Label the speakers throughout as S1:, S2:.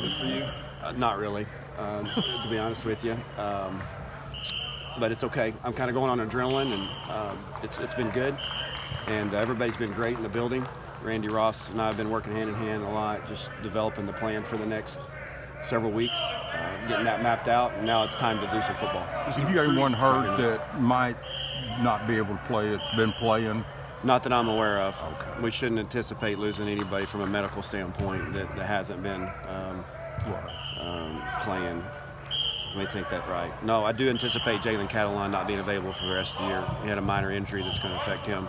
S1: good for you?
S2: Not really, to be honest with you. But it's okay. I'm kind of going on adrenaline, and it's been good. And everybody's been great in the building. Randy Ross and I have been working hand in hand a lot, just developing the plan for the next several weeks, getting that mapped out, and now it's time to do some football.
S3: Have you anyone heard that might not be able to play that's been playing?
S2: Not that I'm aware of.
S3: Okay.
S2: We shouldn't anticipate losing anybody from a medical standpoint that hasn't been playing. Let me think that right. No, I do anticipate Jalen Catalan not being available for the rest of the year. He had a minor injury that's going to affect him,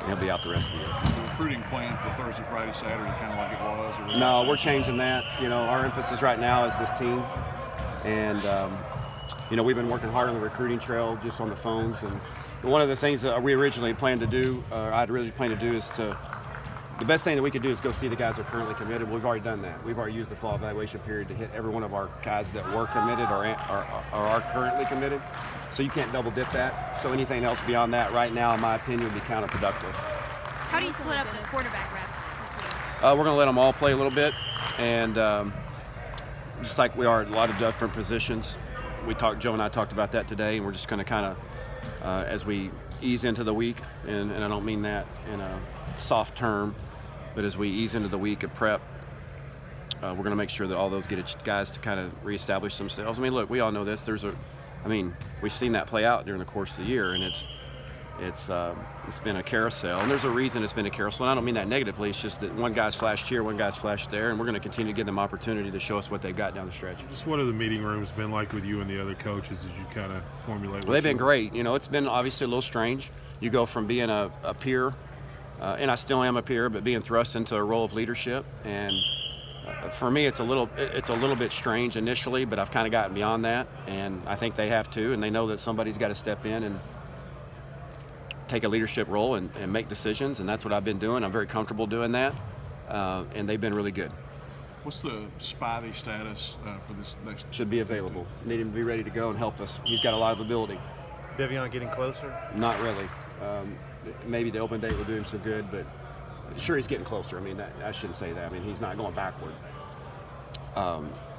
S2: and he'll be out the rest of the year.
S1: Is the recruiting plan for Thursday, Friday, Saturday kind of like it was? Or was
S2: No, we're changing that. Our emphasis right now is this team. And, we've been working hard on the recruiting trail, just on the phones. And one of the things that we originally planned to do, I'd originally planned to do, is the best thing that we could do is go see the guys that are currently committed. We've already done that. We've already used the fall evaluation period to hit every one of our guys that were committed or are currently committed. So you can't double dip that. So anything else beyond that right now, in my opinion, would be counterproductive.
S4: How do you split up the quarterback reps this week?
S2: We're going to let them all play a little bit. And just like we are at a lot of different positions, Joe and I talked about that today, and we're just going to kind of, as we ease into the week, and I don't mean that in a soft term, but as we ease into the week of prep, we're going to make sure that all those guys to kind of reestablish themselves. I mean, look, we all know this. We've seen that play out during the course of the year, and it's been a carousel. And there's a reason it's been a carousel. And I don't mean that negatively. It's just that one guy's flashed here, one guy's flashed there, and we're going to continue to give them opportunity to show us what they've got down the stretch.
S5: Just what have the meeting rooms been like with you and the other coaches as you kind of formulate?
S2: Well, they've been great. It's been obviously a little strange. You go from being a peer, and I still am a peer, but being thrust into a role of leadership. And for me, it's a little bit strange initially, but I've kind of gotten beyond that, and I think they have too. And they know that somebody's got to step in and take a leadership role and make decisions, and that's what I've been doing. I'm very comfortable doing that, and they've been really good.
S1: What's the Spivey status for this next?
S2: Should be available. Need him to be ready to go and help us. He's got a lot of ability.
S6: Devion getting closer?
S2: Not really. Maybe the open date will do him some good, but sure, he's getting closer. I mean, I shouldn't say that. I mean, he's not going backward.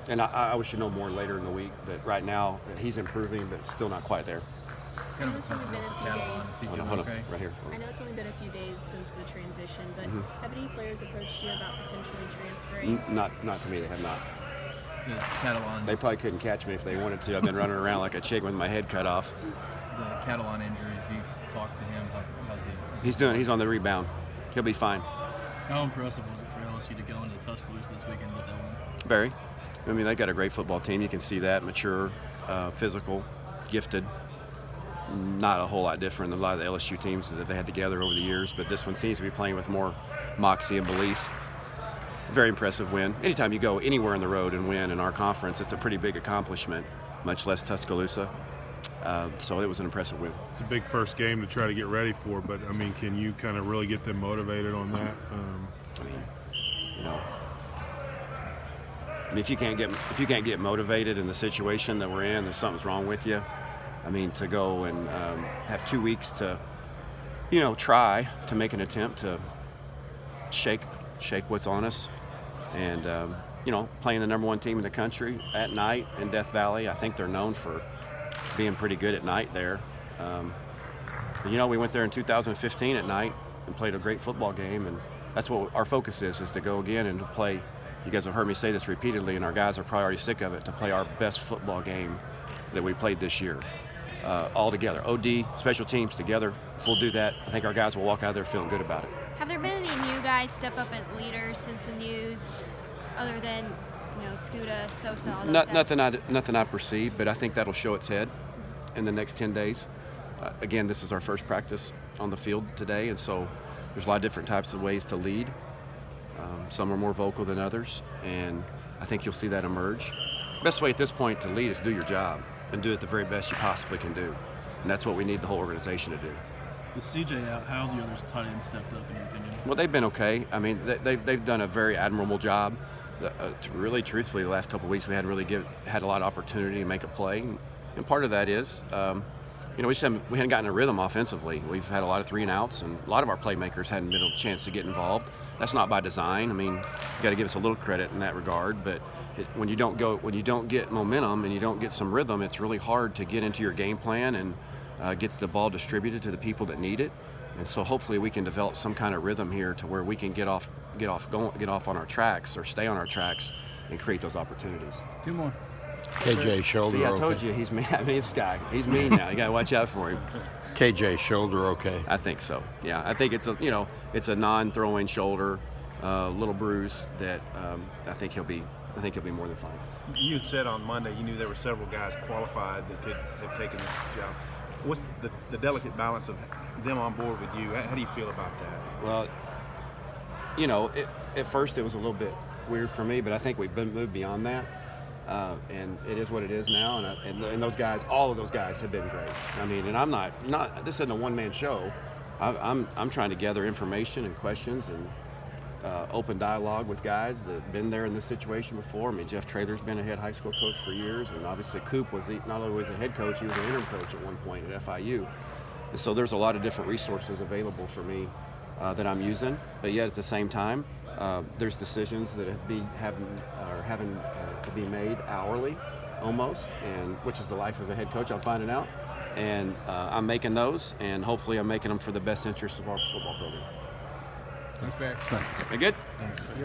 S2: And I should know more later in the week, but right now he's improving, but still not quite there.
S7: I know it's only been a few days.
S2: Hold on, right here.
S7: I know it's only been a few days since the transition, but have any players approached you about potentially transferring?
S2: Not to me, they have not.
S8: The Catalan.
S2: They probably couldn't catch me if they wanted to. I've been running around like a chick with my head cut off.
S8: The Catalan injury, have you talked to him? How's he?
S2: He's on the rebound. He'll be fine.
S9: How impressive was it for LSU to go into the Tuscaloosa this weekend with that one?
S2: Very. I mean, they got a great football team. You can see that. Mature, physical, gifted. Not a whole lot different than a lot of the LSU teams that they've had together over the years, but this one seems to be playing with more moxie and belief. Very impressive win. Anytime you go anywhere on the road and win in our conference, it's a pretty big accomplishment, much less Tuscaloosa. So it was an impressive win.
S5: It's a big first game to try to get ready for, but I mean, can you kind of really get them motivated on that?
S2: If you can't get motivated in the situation that we're in, then something's wrong with you. I mean, to go and have 2 weeks to, try to make an attempt to shake what's on us, and playing the number one team in the country at night in Death Valley. I think they're known for being pretty good at night there. But we went there in 2015 at night and played a great football game, and that's what our focus is to go again and to play. You guys have heard me say this repeatedly, and our guys are probably already sick of it, to play our best football game that we played this year. All together, OD, special teams together. If we'll do that, I think our guys will walk out of there feeling good about it.
S4: Have there been any new guys step up as leaders since the news, other than Scuda, Sosa, all those guys?
S2: Nothing I perceive, but I think that'll show its head in the next 10 days. Again, this is our first practice on the field today, and so there's a lot of different types of ways to lead. Some are more vocal than others, and I think you'll see that emerge. Best way at this point to lead is do your job and do it the very best you possibly can do, and that's what we need the whole organization to do.
S9: With CJ out, how have the other tight ends stepped up, in your opinion?
S2: Well, they've been okay. I mean, they've done a very admirable job. Really, truthfully, the last couple of weeks we hadn't really had a lot of opportunity to make a play, and part of that is we hadn't gotten a rhythm offensively. We've had a lot of 3 and outs, and a lot of our playmakers hadn't been a chance to get involved. That's not by design. I mean, you got to give us a little credit in that regard. But when you don't get momentum and you don't get some rhythm, it's really hard to get into your game plan and get the ball distributed to the people that need it. And so hopefully we can develop some kind of rhythm here to where we can get off on our tracks or stay on our tracks and create those opportunities.
S3: 2 more.
S10: KJ shoulder.
S2: See, I told
S10: okay?
S2: you he's mean. I mean, this guy, he's mean now. You got to watch out for him.
S10: KJ shoulder okay?
S2: I think so. Yeah, I think it's a non-throwing shoulder, little bruise that I think he'll be more than fine.
S6: You had said on Monday you knew there were several guys qualified that could have taken this job. What's the delicate balance of them on board with you? How do you feel about that?
S2: Well, at first it was a little bit weird for me, but I think we've moved beyond that. And it is what it is now, and those guys, all of those guys have been great. I mean, and I'm not. This isn't a one-man show. I'm trying to gather information and questions and open dialogue with guys that have been there in this situation before. I mean, Jeff Traylor's been a head high school coach for years, and obviously Coop was not only was a head coach, he was an interim coach at one point at FIU. And so there's a lot of different resources available for me that I'm using, but yet at the same time, there's decisions that are having to be made hourly, almost, and which is the life of a head coach. I'm finding out, and I'm making those, and hopefully I'm making them for the best interest of our football program.
S3: Thanks, Barry.
S2: Are good?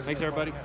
S2: Thanks everybody.